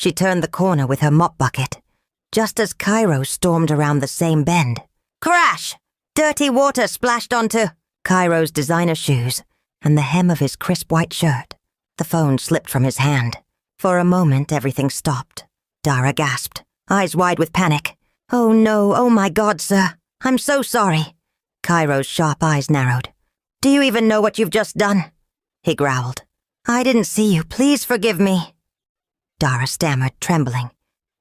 She turned the corner with her mop bucket, just as Cairo stormed around the same bend. Crash! Dirty water splashed onto Cairo's designer shoes and the hem of his crisp white shirt. The phone slipped from his hand. For a moment, everything stopped. Dara gasped, eyes wide with panic. Oh no, oh my God, sir. I'm so sorry. Cairo's sharp eyes narrowed. Do you even know what you've just done? He growled. I didn't see you. Please forgive me. Dara stammered, trembling.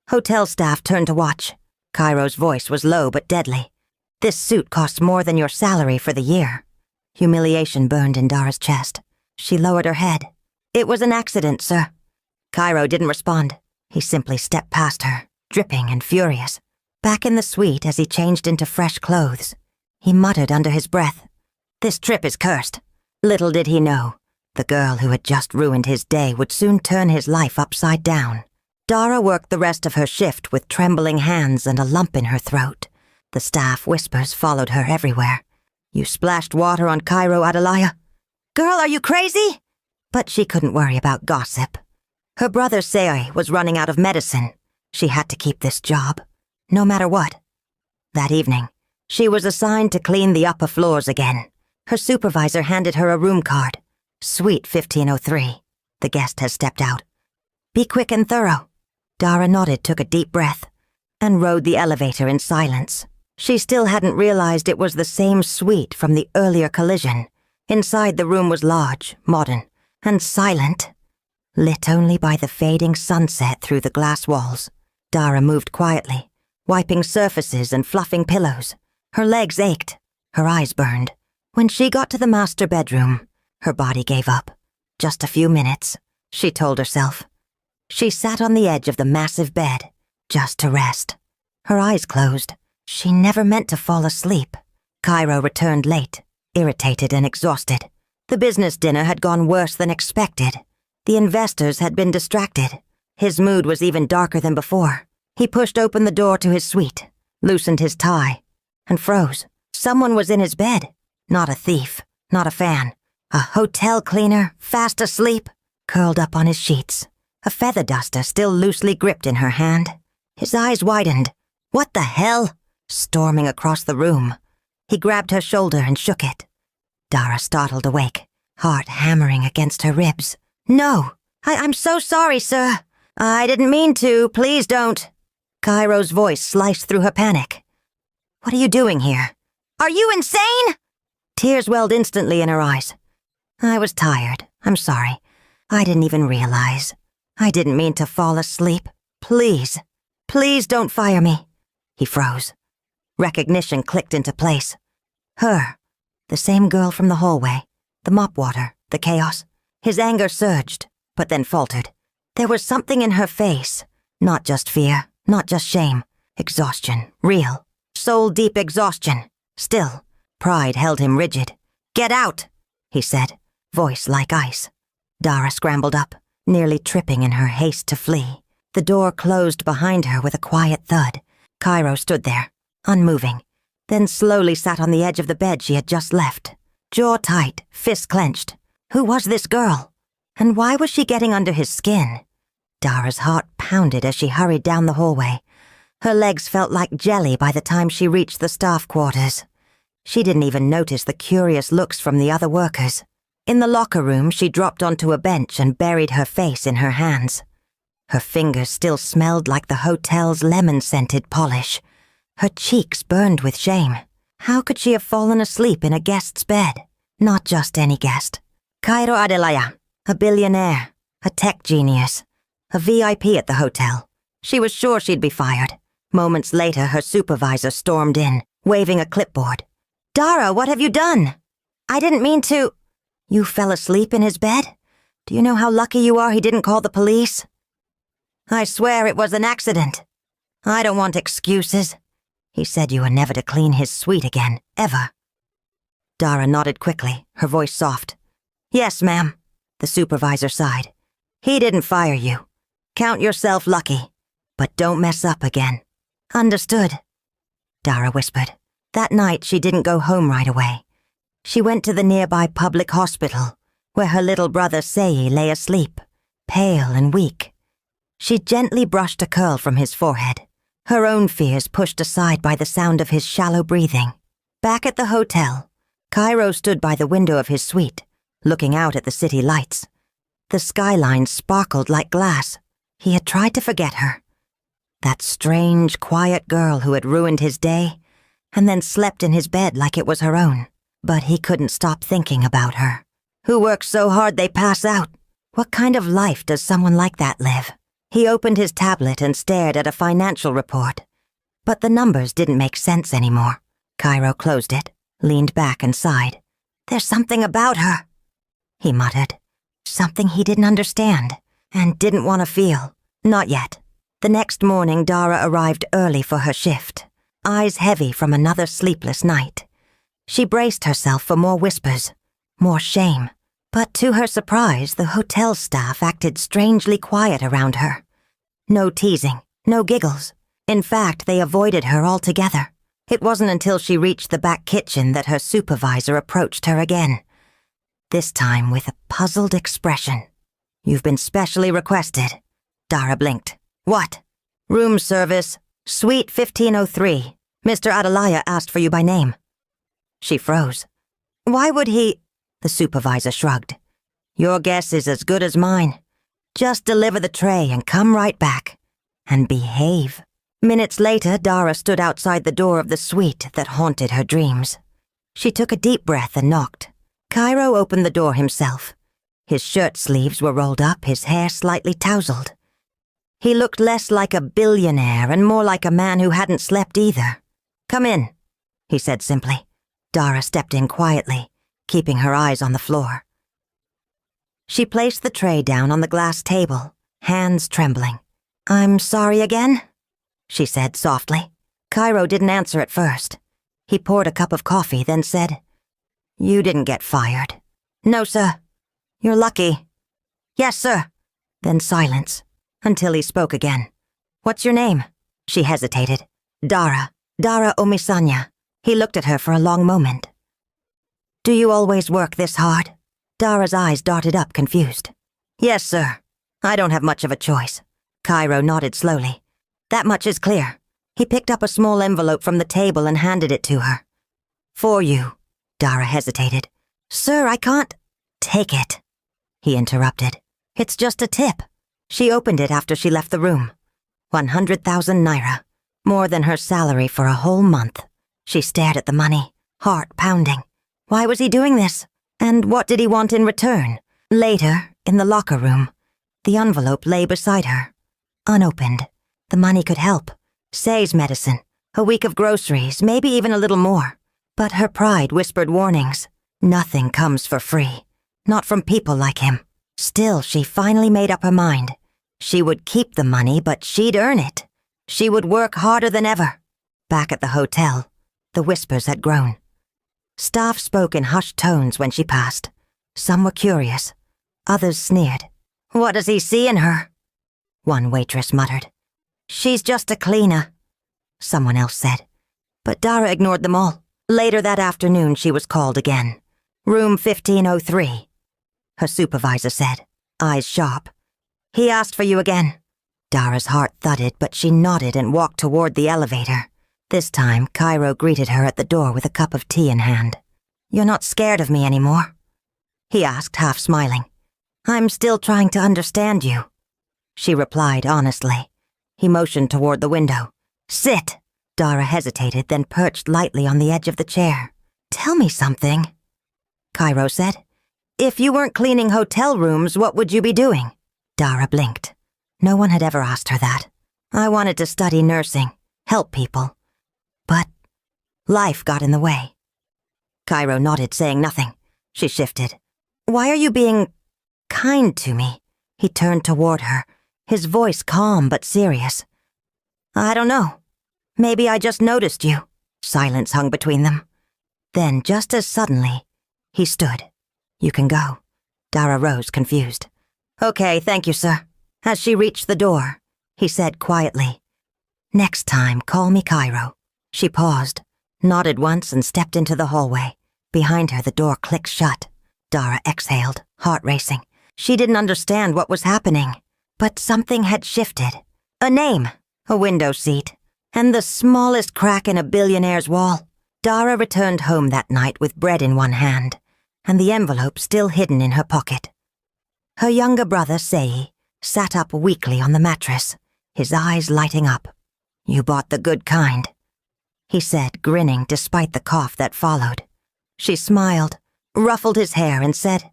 Hotel staff turned to watch. Cairo's voice was low but deadly. This suit costs more than your salary for the year. Humiliation burned in Dara's chest. She lowered her head. It was an accident, sir. Cairo didn't respond. He simply stepped past her, dripping and furious. Back in the suite as he changed into fresh clothes, he muttered under his breath, This trip is cursed. Little did he know, the girl who had just ruined his day would soon turn his life upside down. Dara worked the rest of her shift with trembling hands and a lump in her throat. The staff whispers followed her everywhere. You splashed water on Cairo, Adelia? Girl, are you crazy? But she couldn't worry about gossip. Her brother Sei was running out of medicine. She had to keep this job, no matter what. That evening, she was assigned to clean the upper floors again. Her supervisor handed her a room card. Suite 1503. The guest has stepped out. Be quick and thorough. Dara nodded, took a deep breath, and rode the elevator in silence. She still hadn't realized it was the same suite from the earlier collision. Inside, the room was large, modern, and silent, lit only by the fading sunset through the glass walls. Dara moved quietly, wiping surfaces and fluffing pillows. Her legs ached, her eyes burned. When she got to the master bedroom, her body gave up. Just a few minutes, she told herself. She sat on the edge of the massive bed, just to rest. Her eyes closed. She never meant to fall asleep. Cairo returned late, irritated and exhausted. The business dinner had gone worse than expected. The investors had been distracted. His mood was even darker than before. He pushed open the door to his suite, loosened his tie, and froze. Someone was in his bed. Not a thief, not a fan. A hotel cleaner, fast asleep, curled up on his sheets, a feather duster still loosely gripped in her hand. His eyes widened. What the hell? Storming across the room. He grabbed her shoulder and shook it. Dara startled awake, heart hammering against her ribs. No! I'm so sorry, sir. I didn't mean to. Please don't. Cairo's voice sliced through her panic. What are you doing here? Are you insane? Tears welled instantly in her eyes. I was tired. I'm sorry. I didn't even realize. I didn't mean to fall asleep. Please. Please don't fire me. He froze. Recognition clicked into place. Her. The same girl from the hallway. The mop water. The chaos. His anger surged, but then faltered. There was something in her face. Not just fear. Not just shame. Exhaustion. Real. Soul-deep exhaustion. Still, pride held him rigid. Get out, he said, voice like ice. Dara scrambled up, nearly tripping in her haste to flee. The door closed behind her with a quiet thud. Cairo stood there, unmoving, then slowly sat on the edge of the bed she had just left. Jaw tight, fist clenched. Who was this girl? And why was she getting under his skin? Dara's heart pounded as she hurried down the hallway. Her legs felt like jelly by the time she reached the staff quarters. She didn't even notice the curious looks from the other workers. In the locker room, she dropped onto a bench and buried her face in her hands. Her fingers still smelled like the hotel's lemon-scented polish. Her cheeks burned with shame. How could she have fallen asleep in a guest's bed? Not just any guest. Cairo Adelia, a billionaire, a tech genius, a VIP at the hotel. She was sure she'd be fired. Moments later, her supervisor stormed in, waving a clipboard. Dara, what have you done? I didn't mean to. You fell asleep in his bed? Do you know how lucky you are he didn't call the police? I swear it was an accident. I don't want excuses. He said you were never to clean his suite again, ever. Dara nodded quickly, her voice soft. Yes, ma'am. The supervisor sighed. He didn't fire you. Count yourself lucky. But don't mess up again. Understood, Dara whispered. That night she didn't go home right away. She went to the nearby public hospital, where her little brother Sei lay asleep, pale and weak. She gently brushed a curl from his forehead, her own fears pushed aside by the sound of his shallow breathing. Back at the hotel, Cairo stood by the window of his suite, looking out at the city lights. The skyline sparkled like glass. He had tried to forget her. That strange, quiet girl who had ruined his day, and then slept in his bed like it was her own. But he couldn't stop thinking about her. Who works so hard they pass out? What kind of life does someone like that live? He opened his tablet and stared at a financial report. But the numbers didn't make sense anymore. Cairo closed it, leaned back and sighed. There's something about her, he muttered. Something he didn't understand, and didn't want to feel. Not yet. The next morning, Dara arrived early for her shift, eyes heavy from another sleepless night. She braced herself for more whispers, more shame. But to her surprise, the hotel staff acted strangely quiet around her. No teasing, no giggles. In fact, they avoided her altogether. It wasn't until she reached the back kitchen that her supervisor approached her again. This time with a puzzled expression. You've been specially requested. Dara blinked. What? Room service, suite 1503. Mr. Adelaya asked for you by name. She froze. Why would he? The supervisor shrugged. Your guess is as good as mine. Just deliver the tray and come right back. And behave. Minutes later, Dara stood outside the door of the suite that haunted her dreams. She took a deep breath and knocked. Cairo opened the door himself. His shirt sleeves were rolled up, his hair slightly tousled. He looked less like a billionaire and more like a man who hadn't slept either. Come in, he said simply. Dara stepped in quietly, keeping her eyes on the floor. She placed the tray down on the glass table, hands trembling. I'm sorry again, she said softly. Cairo didn't answer at first. He poured a cup of coffee, then said, You didn't get fired. No, sir. You're lucky. Yes, sir. Then silence, until he spoke again. What's your name? She hesitated. Dara Omisanya. He looked at her for a long moment. Do you always work this hard? Dara's eyes darted up, confused. Yes, sir. I don't have much of a choice. Cairo nodded slowly. That much is clear. He picked up a small envelope from the table and handed it to her. For you. Dara hesitated. Sir, I can't. Take it, he interrupted. It's just a tip. She opened it after she left the room. 100,000 naira. More than her salary for a whole month. She stared at the money, heart pounding. Why was he doing this? And what did he want in return? Later, in the locker room, the envelope lay beside her. Unopened. The money could help. Say's medicine, a week of groceries, maybe even a little more. But her pride whispered warnings. Nothing comes for free. Not from people like him. Still, she finally made up her mind. She would keep the money, but she'd earn it. She would work harder than ever. Back at the hotel, the whispers had grown. Staff spoke in hushed tones when she passed. Some were curious. Others sneered. What does he see in her? One waitress muttered. She's just a cleaner, someone else said. But Dara ignored them all. Later that afternoon, she was called again. Room 1503. Her supervisor said, eyes sharp. He asked for you again. Dara's heart thudded, but she nodded and walked toward the elevator. This time, Cairo greeted her at the door with a cup of tea in hand. You're not scared of me anymore? He asked, half smiling. I'm still trying to understand you. She replied honestly. He motioned toward the window. Sit. Dara hesitated, then perched lightly on the edge of the chair. Tell me something, Cairo said. If you weren't cleaning hotel rooms, what would you be doing? Dara blinked. No one had ever asked her that. I wanted to study nursing, help people. But life got in the way. Cairo nodded, saying nothing. She shifted. Why are you being kind to me? He turned toward her, his voice calm but serious. I don't know. Maybe I just noticed you. Silence hung between them. Then, just as suddenly, he stood. You can go. Dara rose, confused. Okay, thank you, sir. As she reached the door, he said quietly, Next time, call me Cairo. She paused, nodded once and stepped into the hallway. Behind her, the door clicked shut. Dara exhaled, heart racing. She didn't understand what was happening. But something had shifted. A name, a window seat, and the smallest crack in a billionaire's wall. Dara returned home that night with bread in one hand, and the envelope still hidden in her pocket. Her younger brother, Sei, sat up weakly on the mattress, his eyes lighting up. "You bought the good kind," he said, grinning despite the cough that followed. She smiled, ruffled his hair, and said,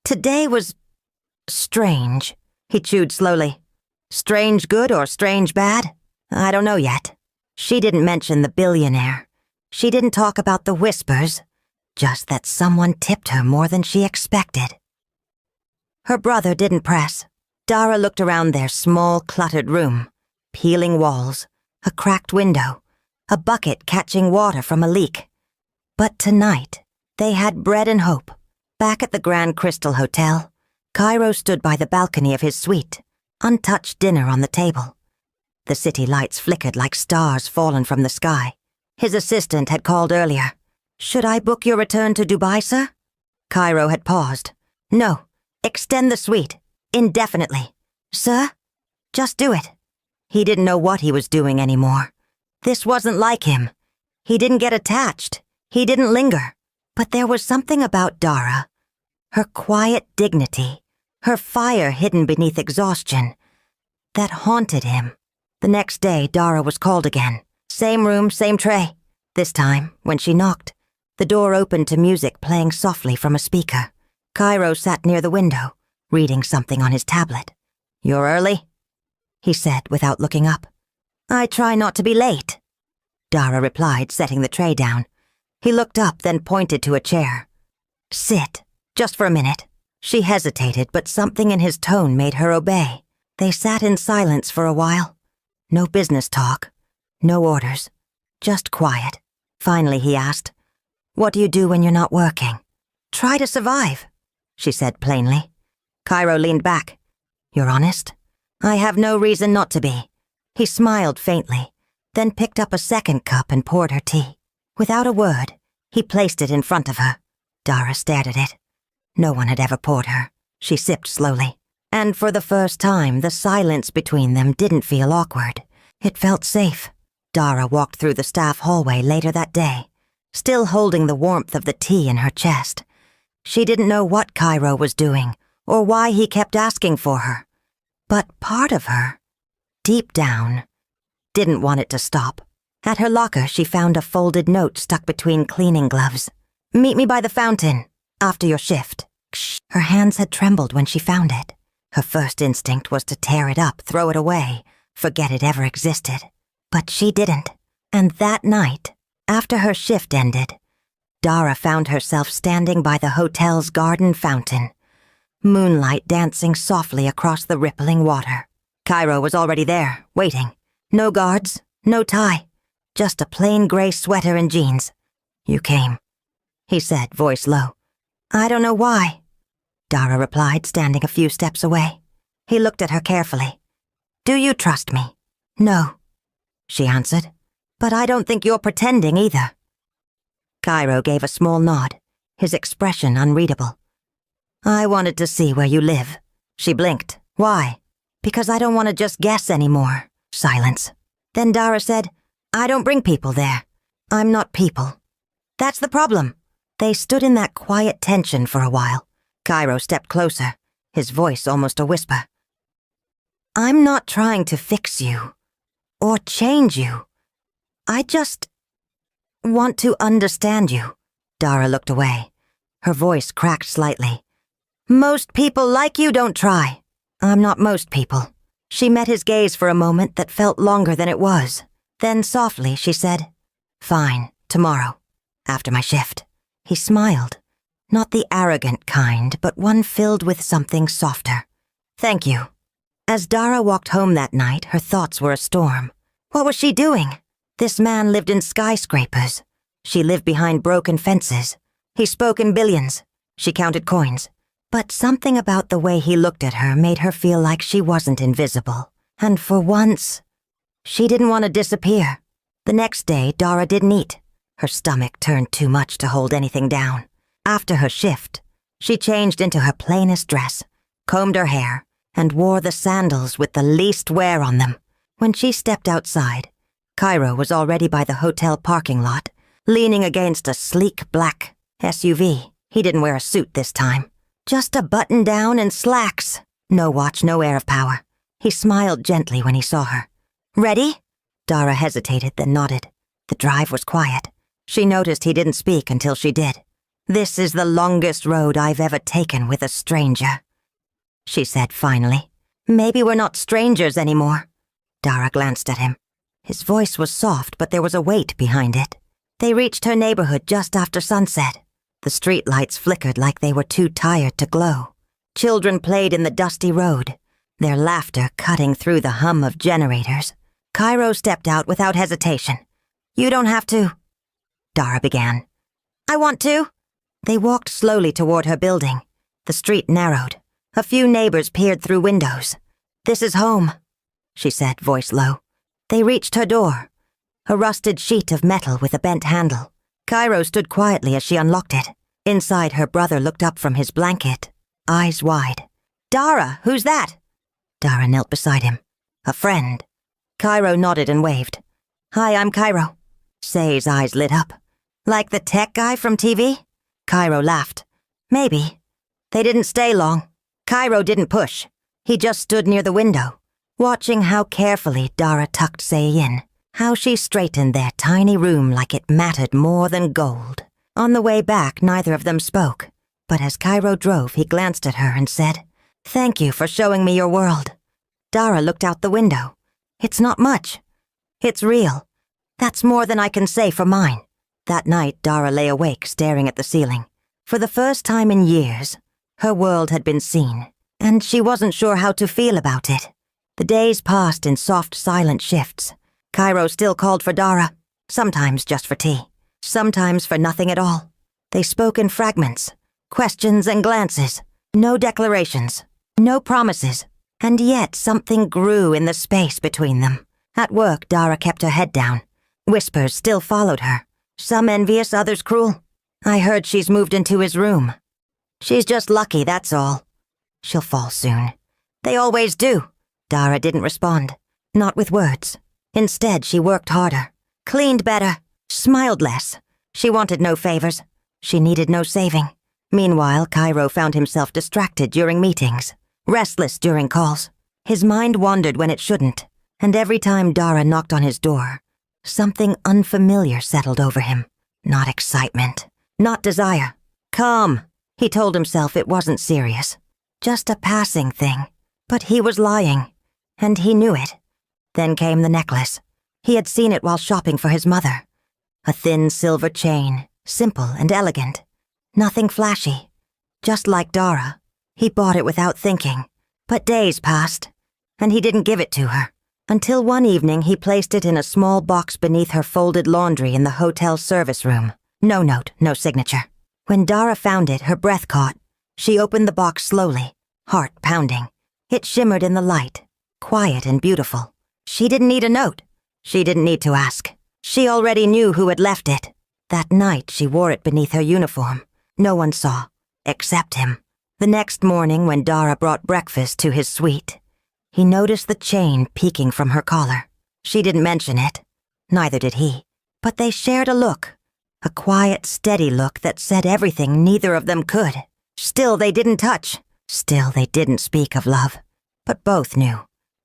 "Today was strange." He chewed slowly. "Strange good or strange bad? I don't know yet." She didn't mention the billionaire. She didn't talk about the whispers, just that someone tipped her more than she expected. Her brother didn't press. Dara looked around their small, cluttered room. Peeling walls, a cracked window, a bucket catching water from a leak. But tonight, they had bread and hope. Back at the Grand Crystal Hotel, Cairo stood by the balcony of his suite, untouched dinner on the table. The city lights flickered like stars fallen from the sky. His assistant had called earlier. "Should I book your return to Dubai, sir?" Cairo had paused. "No, extend the suite, indefinitely." "Sir? Just do it." He didn't know what he was doing anymore. This wasn't like him. He didn't get attached. He didn't linger. But there was something about Dara. Her quiet dignity, her fire hidden beneath exhaustion, that haunted him. The next day, Dara was called again. Same room, same tray. This time, when she knocked, the door opened to music playing softly from a speaker. Cairo sat near the window, reading something on his tablet. "You're early?" he said without looking up. "I try not to be late," Dara replied, setting the tray down. He looked up, then pointed to a chair. "Sit, just for a minute." She hesitated, but something in his tone made her obey. They sat in silence for a while. No business talk, no orders, just quiet. Finally, he asked, "What do you do when you're not working?" "Try to survive," she said plainly. Cairo leaned back. "You're honest?" "I have no reason not to be." He smiled faintly, then picked up a second cup and poured her tea. Without a word, he placed it in front of her. Dara stared at it. No one had ever poured her. She sipped slowly. And for the first time, the silence between them didn't feel awkward. It felt safe. Dara walked through the staff hallway later that day, still holding the warmth of the tea in her chest. She didn't know what Cairo was doing, or why he kept asking for her. But part of her, deep down, didn't want it to stop. At her locker, she found a folded note stuck between cleaning gloves. "Meet me by the fountain, after your shift." Her hands had trembled when she found it. Her first instinct was to tear it up, throw it away, forget it ever existed. But she didn't. And that night, after her shift ended, Dara found herself standing by the hotel's garden fountain, moonlight dancing softly across the rippling water. Cairo was already there, waiting. No guards, no tie, just a plain gray sweater and jeans. "You came," he said, voice low. "I don't know why," Dara replied, standing a few steps away. He looked at her carefully. "Do you trust me?" "No," she answered. "But I don't think you're pretending either." Cairo gave a small nod, his expression unreadable. "I wanted to see where you live." She blinked. "Why?" "Because I don't want to just guess anymore." Silence. Then Dara said, "I don't bring people there. I'm not people." "That's the problem." They stood in that quiet tension for a while. Cairo stepped closer, his voice almost a whisper. "I'm not trying to fix you, or change you. I just want to understand you." Dara looked away. Her voice cracked slightly. "Most people like you don't try. I'm not most people." She met his gaze for a moment that felt longer than it was. Then softly she said, "Fine, tomorrow, after my shift." He smiled, not the arrogant kind, but one filled with something softer. "Thank you." As Dara walked home that night, her thoughts were a storm. What was she doing? This man lived in skyscrapers. She lived behind broken fences. He spoke in billions. She counted coins. But something about the way he looked at her made her feel like she wasn't invisible. And for once, she didn't want to disappear. The next day, Dara didn't eat. Her stomach turned too much to hold anything down. After her shift, she changed into her plainest dress, combed her hair, and wore the sandals with the least wear on them. When she stepped outside, Cairo was already by the hotel parking lot, leaning against a sleek black SUV. He didn't wear a suit this time. Just a button-down and slacks. No watch, no air of power. He smiled gently when he saw her. "Ready?" Dara hesitated, then nodded. The drive was quiet. She noticed he didn't speak until she did. "This is the longest road I've ever taken with a stranger," she said finally. "Maybe we're not strangers anymore." Dara glanced at him. His voice was soft, but there was a weight behind it. They reached her neighborhood just after sunset. The streetlights flickered like they were too tired to glow. Children played in the dusty road, their laughter cutting through the hum of generators. Cairo stepped out without hesitation. "You don't have to," Dara began. "I want to." They walked slowly toward her building. The street narrowed. A few neighbors peered through windows. "This is home," she said, voice low. They reached her door, a rusted sheet of metal with a bent handle. Cairo stood quietly as she unlocked it. Inside, her brother looked up from his blanket, eyes wide. "Dara, who's that?" Dara knelt beside him. "A friend." Cairo nodded and waved. "Hi, I'm Cairo." Say's eyes lit up. "Like the tech guy from TV?" Cairo laughed. "Maybe." They didn't stay long. Cairo didn't push. He just stood near the window, watching how carefully Dara tucked Say in, how she straightened their tiny room like it mattered more than gold. On the way back, neither of them spoke, but as Cairo drove, he glanced at her and said, "Thank you for showing me your world." Dara looked out the window. "It's not much. It's real. That's more than I can say for mine." That night, Dara lay awake, staring at the ceiling. For the first time in years, her world had been seen, and she wasn't sure how to feel about it. The days passed in soft, silent shifts. Cairo still called for Dara, sometimes just for tea, sometimes for nothing at all. They spoke in fragments, questions and glances, no declarations, no promises, and yet something grew in the space between them. At work, Dara kept her head down. Whispers still followed her, some envious, others cruel. "I heard she's moved into his room." "She's just lucky, that's all." "She'll fall soon." "They always do." Dara didn't respond, not with words. Instead, she worked harder, cleaned better, smiled less. She wanted no favors. She needed no saving. Meanwhile, Cairo found himself distracted during meetings, restless during calls. His mind wandered when it shouldn't, and every time Dara knocked on his door, something unfamiliar settled over him. Not excitement, not desire. Calm. He told himself it wasn't serious, just a passing thing. But he was lying, and he knew it. Then came the necklace. He had seen it while shopping for his mother. A thin silver chain, simple and elegant. Nothing flashy. Just like Dara. He bought it without thinking. But days passed, and he didn't give it to her. Until one evening he placed it in a small box beneath her folded laundry in the hotel service room. No note, no signature. When Dara found it, her breath caught. She opened the box slowly, heart pounding. It shimmered in the light, quiet and beautiful. She didn't need a note. She didn't need to ask. She already knew who had left it. That night she wore it beneath her uniform. No one saw, except him. The next morning when Dara brought breakfast to his suite, he noticed the chain peeking from her collar. She didn't mention it. Neither did he. But they shared a look. A quiet, steady look that said everything neither of them could. Still they didn't touch. Still they didn't speak of love. But both knew.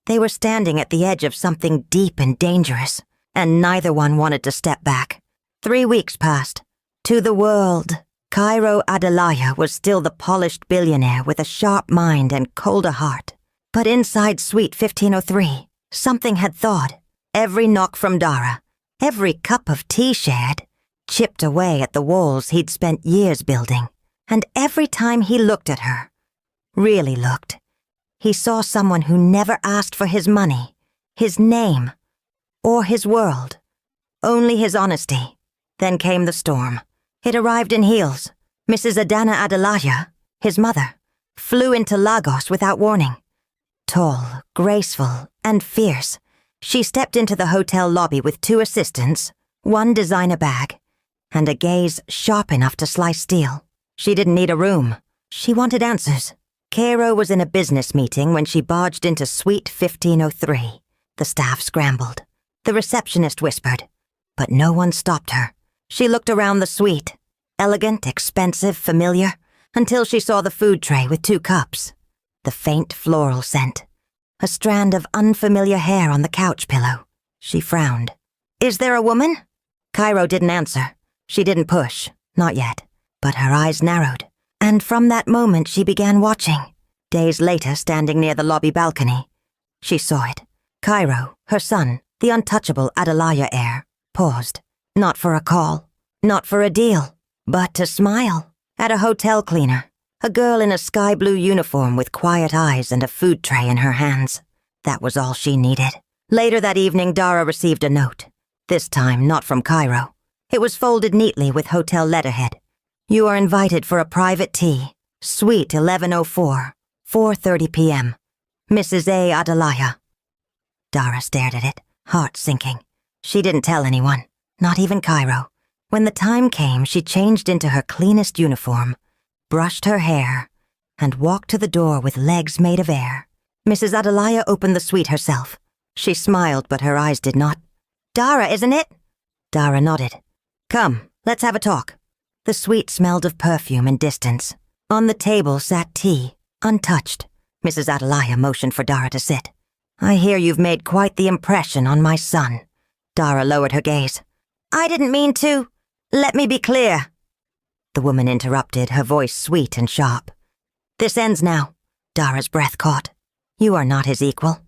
They were standing at the edge of something deep and dangerous, and neither one wanted to step back. 3 weeks passed. To the world, Cairo Adelaya was still the polished billionaire with a sharp mind and colder heart. But inside Suite 1503, something had thawed. Every knock from Dara, every cup of tea shared, chipped away at the walls he'd spent years building. And every time he looked at her, really looked, he saw someone who never asked for his money, his name, or his world. Only his honesty. Then came the storm. It arrived in heels. Mrs. Adana Adelaya, his mother, flew into Lagos without warning. Tall, graceful, and fierce, she stepped into the hotel lobby with 2 assistants, 1 designer bag, and a gaze sharp enough to slice steel. She didn't need a room. She wanted answers. Cairo was in a business meeting when she barged into Suite 1503. The staff scrambled. The receptionist whispered, but no one stopped her. She looked around the suite, elegant, expensive, familiar, until she saw the food tray with 2 cups. The faint floral scent. A strand of unfamiliar hair on the couch pillow. She frowned. "Is there a woman?" Cairo didn't answer. She didn't push, not yet. But her eyes narrowed, and from that moment she began watching. Days later, standing near the lobby balcony, she saw it. Cairo, her son, the untouchable Adalaya heir, paused. Not for a call, not for a deal, but to smile at a hotel cleaner, a girl in a sky blue uniform with quiet eyes and a food tray in her hands. That was all she needed. Later that evening, Dara received a note. This time, not from Cairo. It was folded neatly with hotel letterhead. "You are invited for a private tea. Suite 1104, 4:30 p.m. Mrs. A. Adalaya." Dara stared at it, heart sinking. She didn't tell anyone, not even Cairo. When the time came, she changed into her cleanest uniform, brushed her hair, and walked to the door with legs made of air. Mrs. Adalaya opened the suite herself. She smiled, but her eyes did not. "Dara, isn't it?" Dara nodded. "Come, let's have a talk." The suite smelled of perfume and distance. On the table sat tea, untouched. Mrs. Adalaya motioned for Dara to sit. "I hear you've made quite the impression on my son." Dara lowered her gaze. "I didn't mean to. Let me be clear." The woman interrupted, her voice sweet and sharp. "This ends now." Dara's breath caught. "You are not his equal.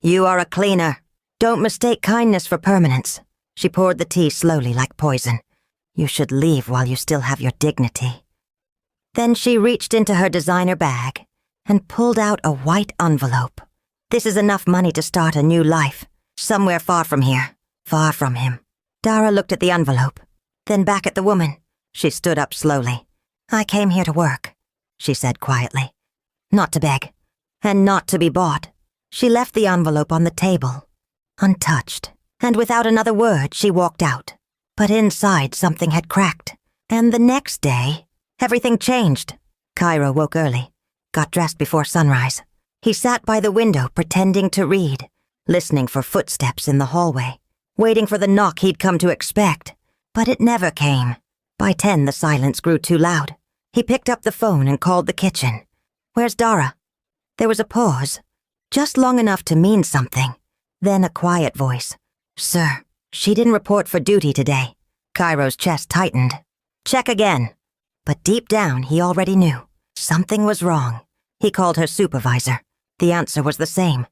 You are a cleaner. Don't mistake kindness for permanence." She poured the tea slowly like poison. "You should leave while you still have your dignity." Then she reached into her designer bag and pulled out a white envelope. "This is enough money to start a new life, somewhere far from here, far from him." Dara looked at the envelope, then back at the woman. She stood up slowly. "I came here to work," she said quietly. "Not to beg, and not to be bought." She left the envelope on the table, untouched, and without another word she walked out. But inside something had cracked, and the next day, everything changed. Cairo woke early, got dressed before sunrise. He sat by the window pretending to read, listening for footsteps in the hallway, waiting for the knock he'd come to expect. But it never came. By 10, the silence grew too loud. He picked up the phone and called the kitchen. "Where's Dara?" There was a pause, just long enough to mean something. Then a quiet voice. "Sir, she didn't report for duty today." Cairo's chest tightened. "Check again." But deep down, he already knew. Something was wrong. He called her supervisor. The answer was the same.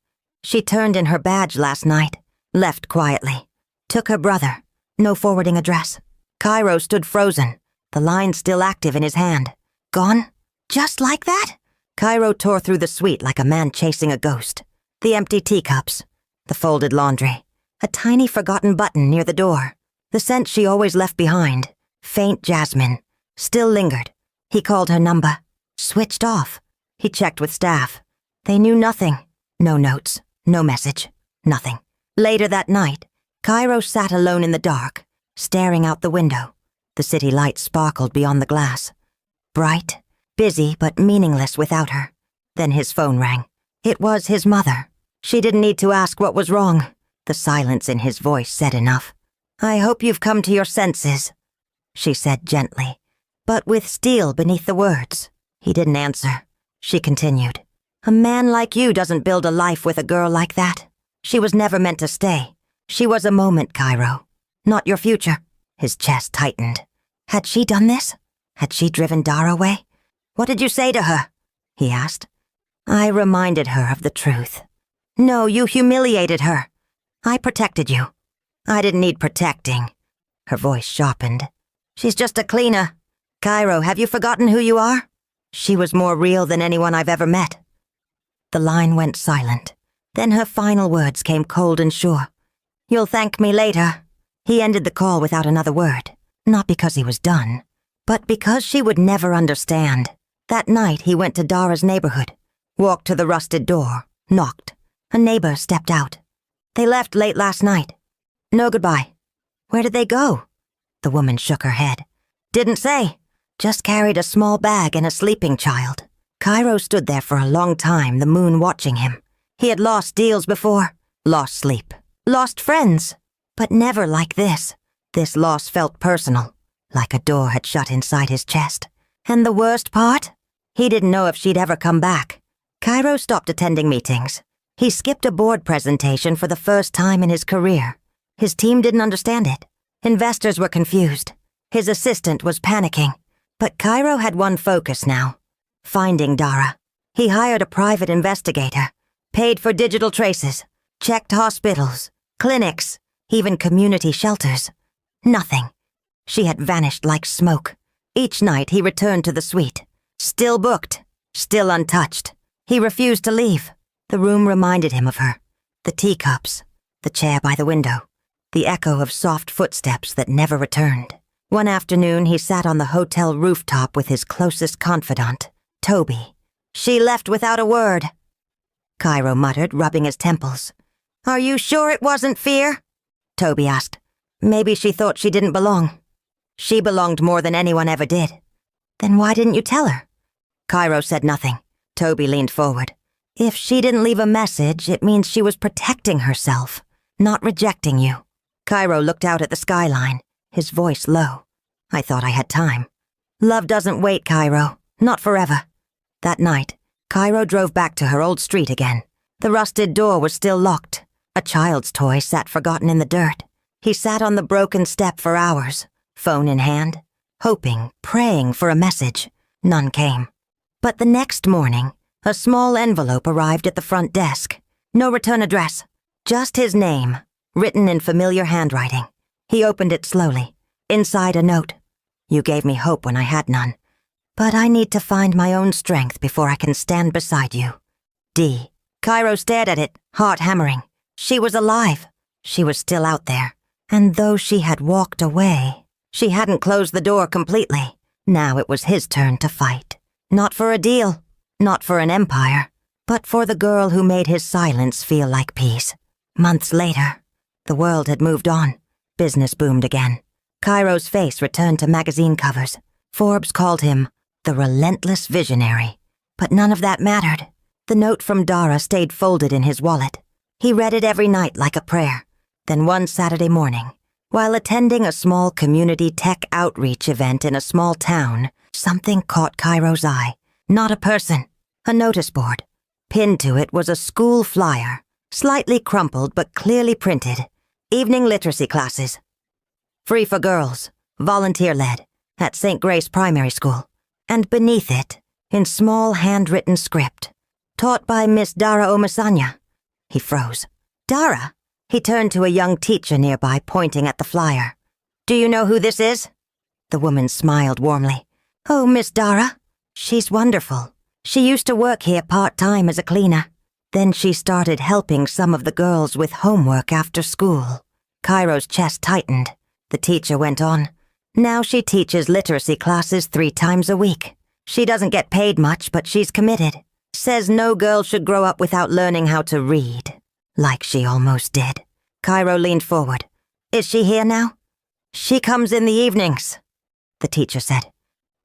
She turned in her badge last night, left quietly. Took her brother. No forwarding address. Cairo stood frozen, the line still active in his hand. Gone? Just like that? Cairo tore through the suite like a man chasing a ghost. The empty teacups, the folded laundry, a tiny forgotten button near the door. The scent she always left behind, faint jasmine, still lingered. He called her number. Switched off. He checked with staff. They knew nothing. No notes, no message, nothing. Later that night, Cairo sat alone in the dark, staring out the window. The city lights sparkled beyond the glass. Bright, busy but meaningless without her. Then his phone rang. It was his mother. She didn't need to ask what was wrong. The silence in his voice said enough. "I hope you've come to your senses," she said gently, but with steel beneath the words. He didn't answer. She continued. "A man like you doesn't build a life with a girl like that. She was never meant to stay. She was a moment, Cairo. Not your future." His chest tightened. Had she done this? Had she driven Dara away? "What did you say to her?" he asked. "I reminded her of the truth." "No, you humiliated her. I protected you." "I didn't need protecting." Her voice sharpened. "She's just a cleaner. Cairo, have you forgotten who you are? She was more real than anyone I've ever met." The line went silent. Then her final words came cold and sure. "You'll thank me later." He ended the call without another word, not because he was done, but because she would never understand. That night he went to Dara's neighborhood, walked to the rusted door, knocked. A neighbor stepped out. "They left late last night. No goodbye." "Where did they go?" The woman shook her head. "Didn't say. Just carried a small bag and a sleeping child." Cairo stood there for a long time, the moon watching him. He had lost deals before, lost sleep, lost friends, but never like this. This loss felt personal, like a door had shut inside his chest. And the worst part? He didn't know if she'd ever come back. Cairo stopped attending meetings. He skipped a board presentation for the first time in his career. His team didn't understand it. Investors were confused. His assistant was panicking. But Cairo had one focus now: finding Dara. He hired a private investigator, paid for digital traces, checked hospitals, clinics, even community shelters. Nothing. She had vanished like smoke. Each night he returned to the suite. Still booked, still untouched. He refused to leave. The room reminded him of her. The teacups, the chair by the window, the echo of soft footsteps that never returned. One afternoon he sat on the hotel rooftop with his closest confidant, Toby. "She left without a word," Cairo muttered, rubbing his temples. "Are you sure it wasn't fear?" Toby asked. "Maybe she thought she didn't belong." "She belonged more than anyone ever did." "Then why didn't you tell her?" Cairo said nothing. Toby leaned forward. "If she didn't leave a message, it means she was protecting herself, not rejecting you." Cairo looked out at the skyline, his voice low. "I thought I had time." "Love doesn't wait, Cairo. Not forever." That night, Cairo drove back to her old street again. The rusted door was still locked. A child's toy sat forgotten in the dirt. He sat on the broken step for hours, phone in hand, hoping, praying for a message. None came. But the next morning, a small envelope arrived at the front desk. No return address, just his name, written in familiar handwriting. He opened it slowly. Inside a note: "You gave me hope when I had none. But I need to find my own strength before I can stand beside you. D." Cairo stared at it, heart hammering. She was alive. She was still out there. And though she had walked away, she hadn't closed the door completely. Now it was his turn to fight. Not for a deal, not for an empire, but for the girl who made his silence feel like peace. Months later, the world had moved on. Business boomed again. Cairo's face returned to magazine covers. Forbes called him the relentless visionary. But none of that mattered. The note from Dara stayed folded in his wallet. He read it every night like a prayer. Then one Saturday morning, while attending a small community tech outreach event in a small town, something caught Cairo's eye. Not a person, a notice board. Pinned to it was a school flyer, slightly crumpled but clearly printed. Evening literacy classes. Free for girls, volunteer-led, at St. Grace Primary School. And beneath it, in small handwritten script, taught by Miss Dara Omasanya. He froze. "Dara?" He turned to a young teacher nearby, pointing at the flyer. "Do you know who this is?" The woman smiled warmly. "Oh, Miss Dara. She's wonderful. She used to work here part-time as a cleaner. Then she started helping some of the girls with homework after school." Cairo's chest tightened. The teacher went on. "Now she teaches literacy classes 3 times a week. She doesn't get paid much, but she's committed. Says no girl should grow up without learning how to read. Like she almost did." Cairo leaned forward. "Is she here now?" "She comes in the evenings," the teacher said.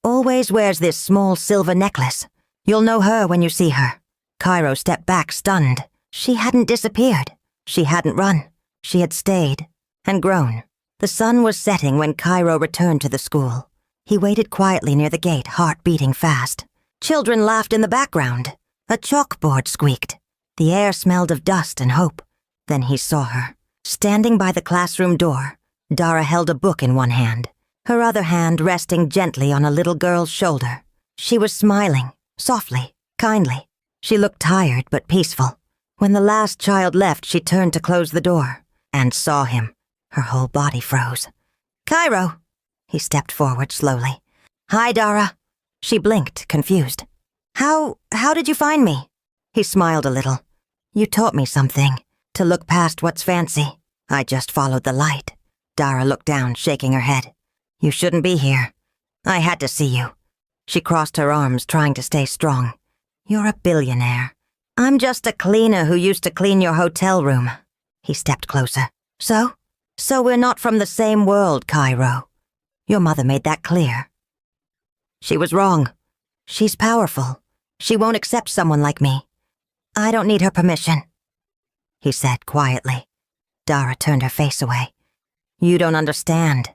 "Always wears this small silver necklace. You'll know her when you see her." Cairo stepped back, stunned. She hadn't disappeared. She hadn't run. She had stayed and grown. The sun was setting when Cairo returned to the school. He waited quietly near the gate, heart beating fast. Children laughed in the background. A chalkboard squeaked. The air smelled of dust and hope. Then he saw her. Standing by the classroom door, Dara held a book in one hand, her other hand resting gently on a little girl's shoulder. She was smiling, softly, kindly. She looked tired but peaceful. When the last child left, she turned to close the door and saw him. Her whole body froze. "Cairo!" He stepped forward slowly. "Hi, Dara." She blinked, confused. How did you find me?" He smiled a little. "You taught me something, to look past what's fancy. I just followed the light." Dara looked down, shaking her head. "You shouldn't be here. I had to see you." She crossed her arms, trying to stay strong. "You're a billionaire. I'm just a cleaner who used to clean your hotel room." He stepped closer. So we're not from the same world, Cairo. Your mother made that clear." "She was wrong. She's powerful. She won't accept someone like me. I don't need her permission," he said quietly. Dara turned her face away. "You don't understand.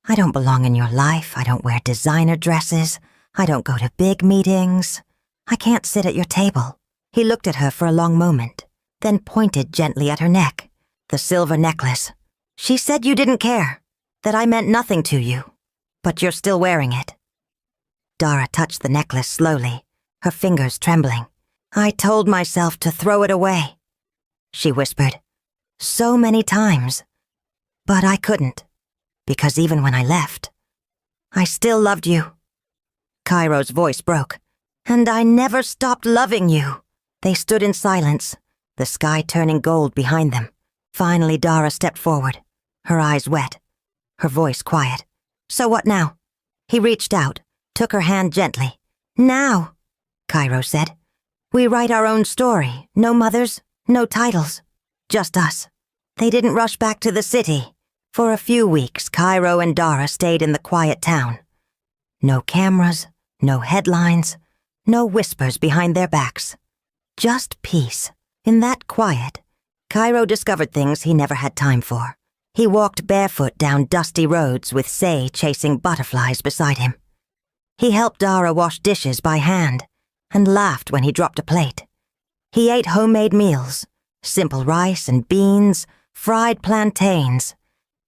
I don't belong in your life. I don't wear designer dresses. I don't go to big meetings. I can't sit at your table." He looked at her for a long moment, then pointed gently at her neck, the silver necklace. "She said you didn't care, that I meant nothing to you, but you're still wearing it." Dara touched the necklace slowly, her fingers trembling. "I told myself to throw it away," she whispered, "so many times. But I couldn't, because even when I left, I still loved you." Cairo's voice broke. "And I never stopped loving you." They stood in silence, the sky turning gold behind them. Finally, Dara stepped forward, her eyes wet, her voice quiet. "So what now?" He reached out, took her hand gently. "Now," Cairo said, "we write our own story. No mothers, no titles, just us." They didn't rush back to the city. For a few weeks, Cairo and Dara stayed in the quiet town. No cameras, no headlines, no whispers behind their backs. Just peace. In that quiet, Cairo discovered things he never had time for. He walked barefoot down dusty roads with Say chasing butterflies beside him. He helped Dara wash dishes by hand and laughed when he dropped a plate. He ate homemade meals, simple rice and beans, fried plantains,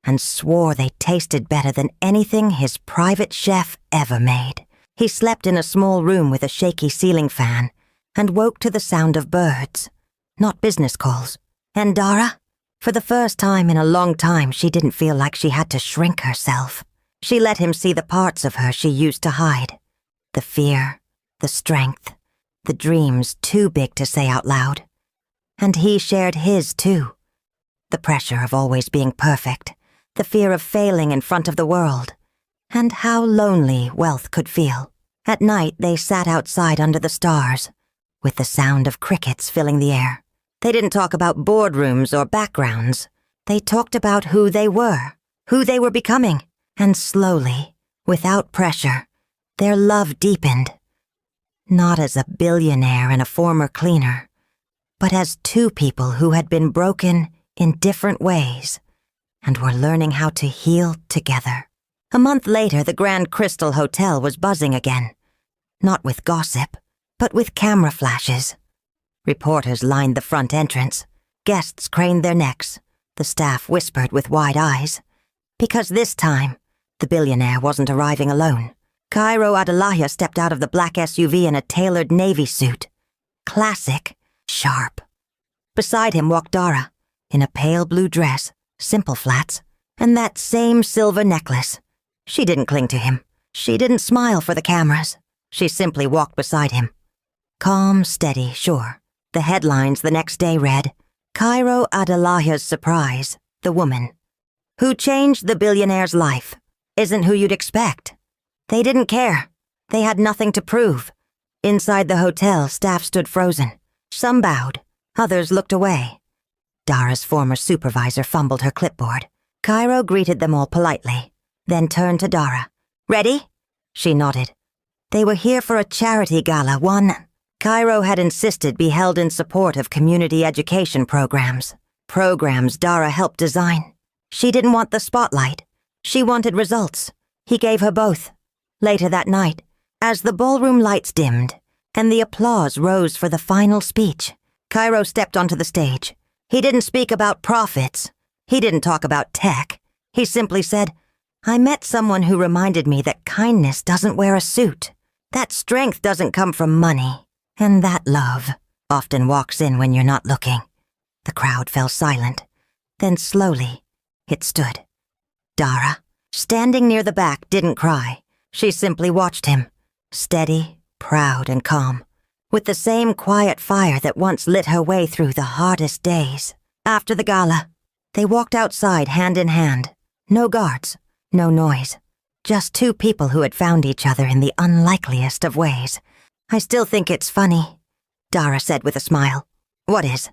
and swore they tasted better than anything his private chef ever made. He slept in a small room with a shaky ceiling fan and woke to the sound of birds, not business calls. And Dara? For the first time in a long time, she didn't feel like she had to shrink herself. She let him see the parts of her she used to hide. The fear, the strength, the dreams too big to say out loud. And he shared his too. The pressure of always being perfect, the fear of failing in front of the world, and how lonely wealth could feel. At night, they sat outside under the stars, with the sound of crickets filling the air. They didn't talk about boardrooms or backgrounds. They talked about who they were becoming. And slowly, without pressure, their love deepened. Not as a billionaire and a former cleaner, but as two people who had been broken in different ways and were learning how to heal together. A month later, the Grand Crystal Hotel was buzzing again. Not with gossip, but with camera flashes. Reporters lined the front entrance. Guests craned their necks. The staff whispered with wide eyes. Because this time, the billionaire wasn't arriving alone. Cairo Adelaya stepped out of the black SUV in a tailored navy suit. Classic, sharp. Beside him walked Dara, in a pale blue dress, simple flats, and that same silver necklace. She didn't cling to him. She didn't smile for the cameras. She simply walked beside him. Calm, steady, sure. The headlines the next day read, Cairo Adelaya's surprise, the woman who changed the billionaire's life, isn't who you'd expect. They didn't care. They had nothing to prove. Inside the hotel, staff stood frozen. Some bowed. Others looked away. Dara's former supervisor fumbled her clipboard. Cairo greeted them all politely, then turned to Dara. "Ready?" She nodded. They were here for a charity gala, one Cairo had insisted be held in support of community education programs. Programs Dara helped design. She didn't want the spotlight. She wanted results. He gave her both. Later that night, as the ballroom lights dimmed and the applause rose for the final speech, Cairo stepped onto the stage. He didn't speak about profits. He didn't talk about tech. He simply said, "I met someone who reminded me that kindness doesn't wear a suit. That strength doesn't come from money. And that love often walks in when you're not looking." The crowd fell silent. Then slowly, it stood. Dara, standing near the back, didn't cry. She simply watched him, steady, proud, and calm, with the same quiet fire that once lit her way through the hardest days. After the gala, they walked outside hand in hand. No guards, no noise. Just two people who had found each other in the unlikeliest of ways. "I still think it's funny," Dara said with a smile. "What is?"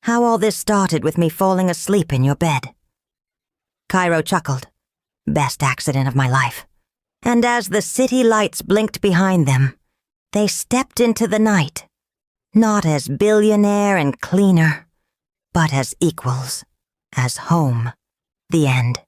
"How all this started with me falling asleep in your bed." Cairo chuckled. "Best accident of my life." And as the city lights blinked behind them, They stepped into the night, not as billionaire and cleaner, but as equals, as home. The end.